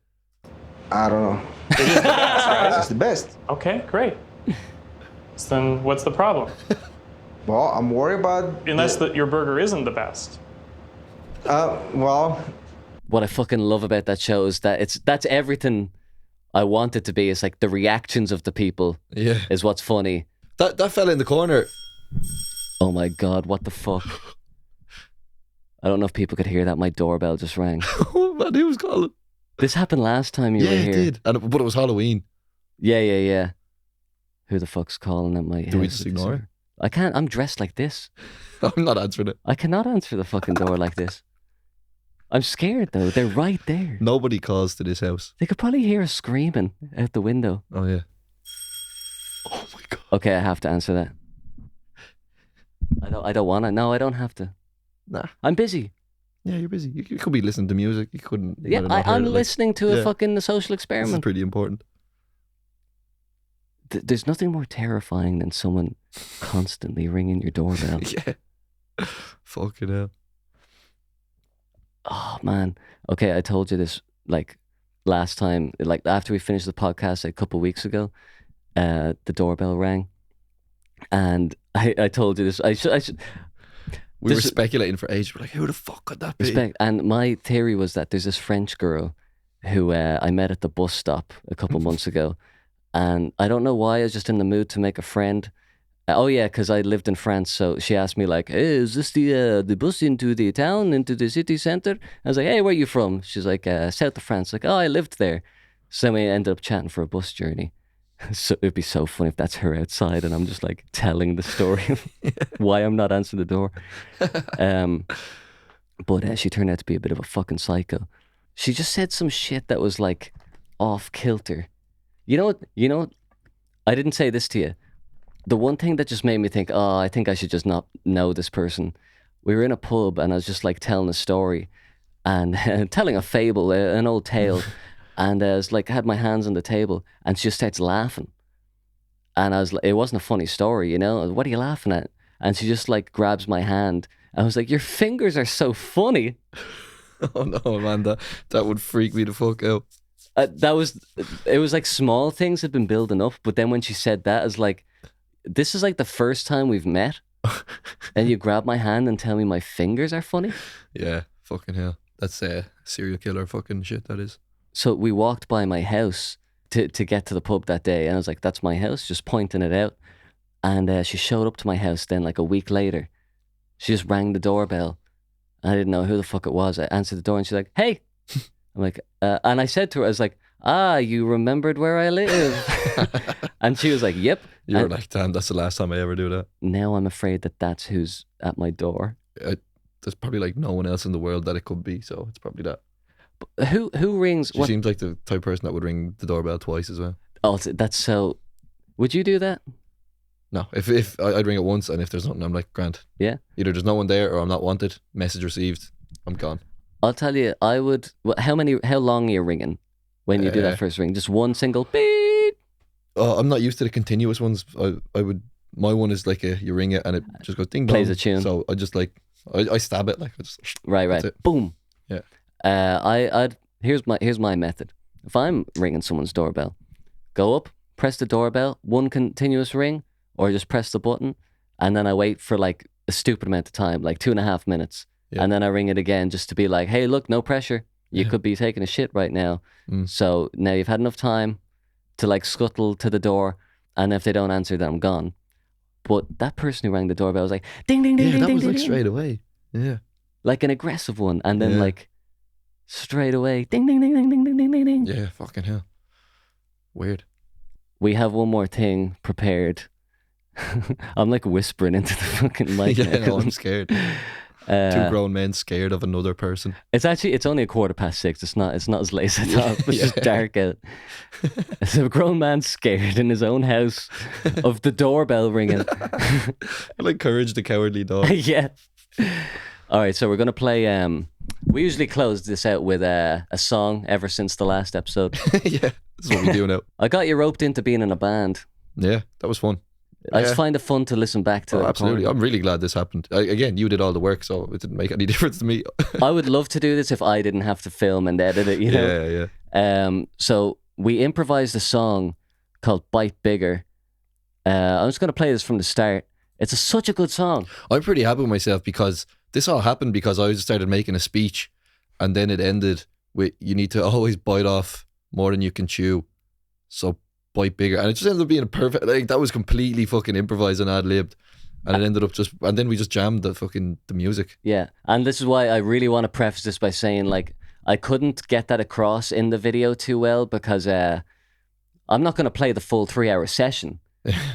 I don't know. It's the best. Okay, great. So then what's the problem? Well, I'm worried about... Unless your burger isn't the best. Well... What I fucking love about that show is that that's everything I want it to be. It's like the reactions of the people is what's funny. That fella in the corner. Oh my God, what the fuck? I don't know if people could hear that. My doorbell just rang. Oh man, he was calling. This happened last time you were here. Yeah, it did. But it was Halloween. Yeah. Who the fuck's calling at my house? Do we just ignore it? I can't. I'm dressed like this. I'm not answering it. I cannot answer the fucking door like this. I'm scared though. They're right there. Nobody calls to this house. They could probably hear us screaming out the window. Oh yeah. Oh my God. Okay, I have to answer that. I don't want to. No, I don't have to. Nah. I'm busy. Yeah, you're busy. You could be listening to music. You couldn't. Yeah, I'm listening to a fucking social experiment. This is pretty important. There's nothing more terrifying than someone constantly ringing your doorbell. Yeah. Fucking hell. Oh man. Okay, I told you this like last time, like after we finished the podcast a couple of weeks ago, the doorbell rang, and I told you this. I should. We were speculating for ages. We're like, who the fuck could that be? And my theory was that there's this French girl who I met at the bus stop a couple months ago, and I don't know why. I was just in the mood to make a friend, Oh yeah, because I lived in France, so she asked me like, "Hey, is this the bus into the town, into the city center?" I was like, "Hey, where are you from?" She's like, "South of France." Like, "Oh, I lived there." So then we ended up chatting for a bus journey. So it'd be so funny if that's her outside and I'm just like telling the story of why I'm not answering the door. But she turned out to be a bit of a fucking psycho. She just said some shit that was like off kilter. You know what? I didn't say this to you. The one thing that just made me think, oh, I think I should just not know this person. We were in a pub and I was just like telling a story and telling a fable, an old tale. And I was like, I had my hands on the table and she just starts laughing. And I was like, it wasn't a funny story, you know? What are you laughing at? And she just like grabs my hand. I was like, your fingers are so funny. Oh no, Amanda, that would freak me the fuck out. It was like small things had been building up. But then when she said that, I was like, this is like the first time we've met. And you grab my hand and tell me my fingers are funny? Yeah, fucking hell. That's serial killer fucking shit, that is. So we walked by my house to get to the pub that day. And I was like, that's my house, just pointing it out. And she showed up to my house then like a week later. She just rang the doorbell. I didn't know who the fuck it was. I answered the door and she's like, hey. I'm like, and I said to her, I was like, you remembered where I live? And she was like, yep. You were like, damn, that's the last time I ever do that. Now I'm afraid that that's who's at my door. There's probably like no one else in the world that it could be, so it's probably that. But who rings? She seems like the type of person that would ring the doorbell twice as well. Oh, that's so... Would you do that? No, if I'd ring it once, and if there's nothing, I'm like, grand. Yeah. Either there's no one there, or I'm not wanted. Message received. I'm gone. I'll tell you, I would... How long are you ringing when you do that first ring? Just one single beep? Oh, I'm not used to the continuous ones. I would... My one is like you ring it and it just goes ding dong. Plays a tune. So I just like... I stab it like... I just, right. Boom. Yeah. Here's my method. If I'm ringing someone's doorbell, go up, press the doorbell, one continuous ring, or just press the button, and then I wait for like a stupid amount of time, like 2.5 minutes. Yeah. And then I ring it again just to be like, hey, look, no pressure. You could be taking a shit right now. So now you've had enough time to like scuttle to the door, and if they don't answer, then I'm gone. But that person who rang the doorbell was like, ding, ding, ding, ding, that ding, was ding, like ding. straight away. Yeah. Like an aggressive one. And then like straight away, ding, ding, ding, ding, ding, ding, ding, ding, ding. Yeah, fucking hell. Weird. We have one more thing prepared. I'm like whispering into the fucking mic. No, I'm scared. Two grown men scared of another person. It's only 6:15. It's not as late as I thought. It's just dark out. It's a grown man scared in his own house of the doorbell ringing. Like Courage the Cowardly Dog. Yeah. All right, so we're gonna play. We usually close this out with a song ever since the last episode. Yeah, this is what we do now. I got you roped into being in a band. Yeah, that was fun. I just find it fun to listen back to. Absolutely, I'm really glad this happened. Again, you did all the work, so it didn't make any difference to me. I would love to do this if I didn't have to film and edit it. You know. Yeah. So we improvised a song called "Bite Bigger." I'm just gonna play this from the start. It's such a good song. I'm pretty happy with myself because this all happened because I just started making a speech, and then it ended with you need to always bite off more than you can chew. So bite bigger, and it just ended up being a perfect. Like that was completely fucking improvised and ad-libbed, and it ended up and then we just jammed the music. Yeah, and this is why I really want to preface this by saying like I couldn't get that across in the video too well because I'm not going to play the full 3-hour session,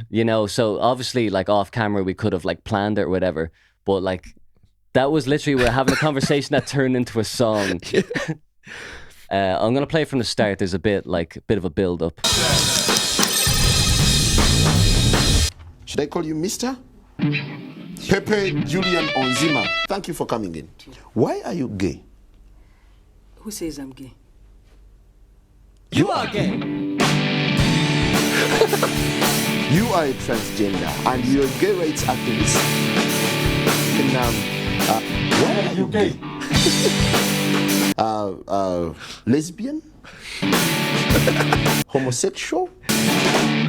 you know. So obviously, like off camera, we could have like planned it or whatever, but like that was literally we're having a conversation that turned into a song. I'm going to play from the start. There's a bit of a build up. Should I call you Mr.? Pepe Julian Onzima, thank you for coming in. Why are you gay? Who says I'm gay? You are gay. You are a transgender and you're a gay rights activist. And, why are you gay? Lesbian? Homosexual?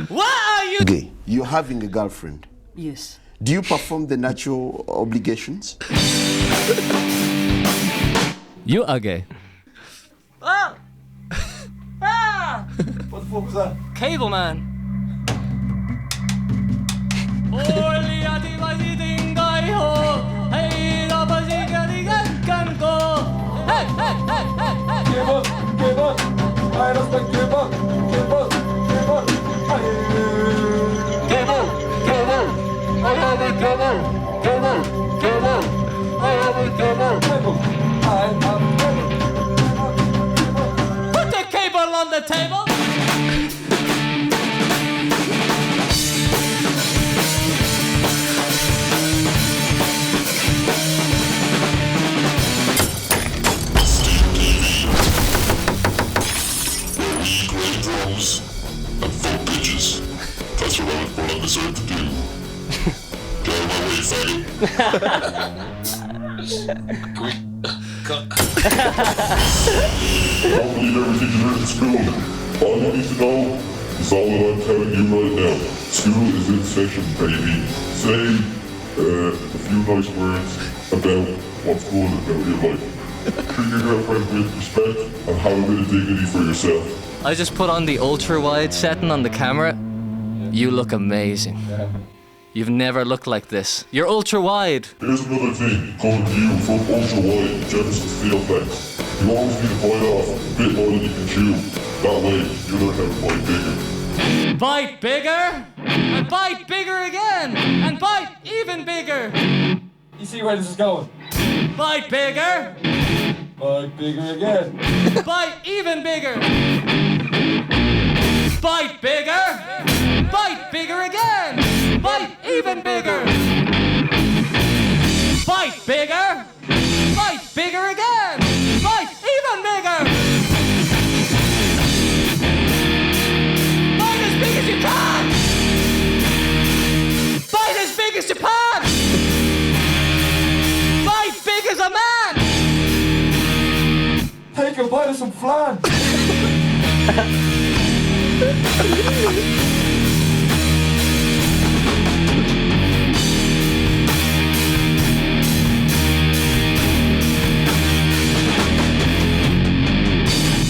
Why are you gay? You're having a girlfriend. Yes. Do you perform the natural obligations? You are gay. Ah! Ah! What the fuck was that? Cable man. Put the cable on the table. Girls and fuck bitches. That's what I'm deserve to do. Get out of my way, faggot. Don't believe everything you heard in school. All you need to know is all that I'm telling you right now. School is in session, baby. Say a few nice words about what's good about your life. Treat your girlfriend with respect and have a bit of dignity for yourself. I just put on the ultra-wide setting on the camera. You look amazing. You've never looked like this. You're ultra-wide. Here's another thing, coming to you from ultra-wide, Jefferson Steel Flex. You always need to bite off a bit more than you can chew. That way, you learn how to bite bigger. Bite bigger, and bite bigger again, and bite even bigger. You see where this is going? Bite bigger, Bite bigger again. bite even bigger. Bite bigger, bite bigger again, bite even bigger. Bite bigger, bite bigger again, bite even bigger. Bite as big as you can. Bite as big as you can. Bite big as a man. Take a bite of some flan.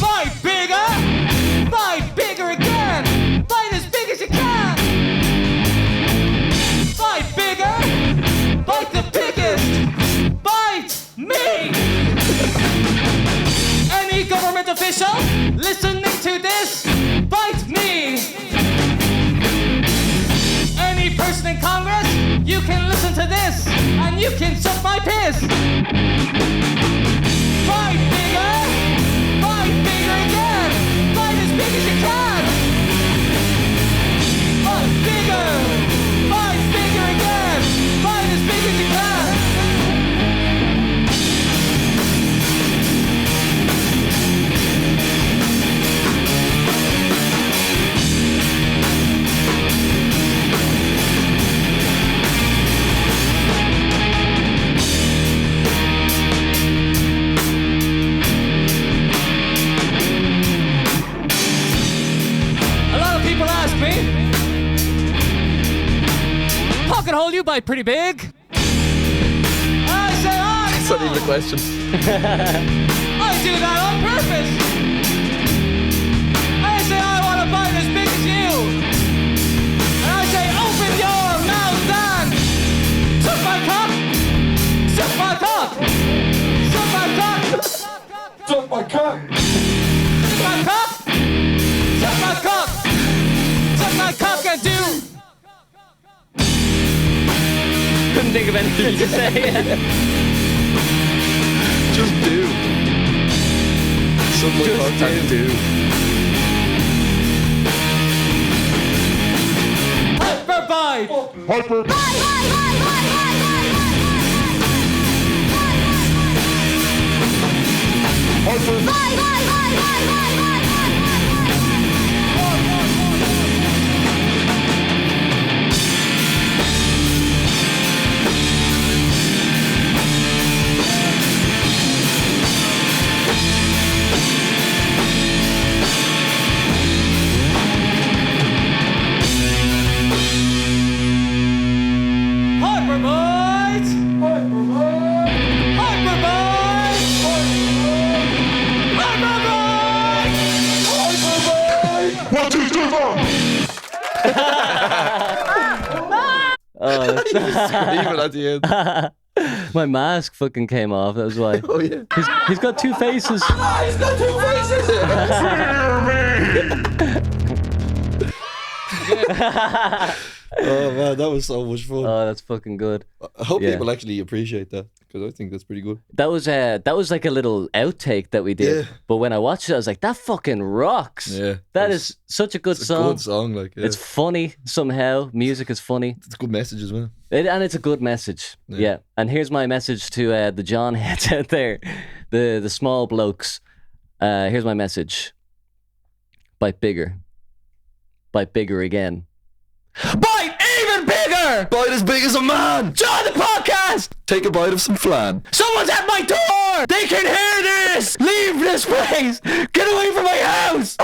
Bite bigger, bite bigger again, bite as big as you can. Bite bigger, bite the biggest, bite me. Any government official listening to this, bite me. Any person in Congress, you can listen to this, and you can suck my piss. Bite bigger, bite bigger again, bite as big as you can. Bite bigger, bite bigger again, bite as big as you can. A lot of people ask me, pocket hole you bite pretty big. I say, oh, That's not even a question. I do that on purpose. I say I want to bite as big as you. And I say open your mouth and suck my cock. Suck my cock. Suck my cock. Suck my cock. Suck my cock. Suck my cock. Suck my cock and do. Couldn't think of anything to say. Just do. Someone Just do. Hyper bite. Hyper. Hyper bite. Hyper bite. Hyper bite. Hyper bite. Hyper bite. 1, 2, 3, 4. Oh, Screaming at the end. my mask fucking came off. That was why. Oh yeah. He's got two faces. He's got 2 faces! Oh man, that was so much fun. Oh, that's fucking good. I hope Yeah. people actually appreciate that because I think that's pretty good. That was like a little outtake that we did. Yeah. But when I watched it, I was like, that fucking rocks. Yeah, that is such a good It's a song. good song, like yeah. It's funny somehow. Music is funny. It's a good message as well. And it's a good message. Yeah. And here's my message to the John heads out there, the small blokes. Here's my message. Bite bigger. Bite bigger again. Bite even bigger! Bite as big as a man! Join the podcast! Take a bite of some flan. Someone's at my door! They can hear this! Leave this place! Get away from my house!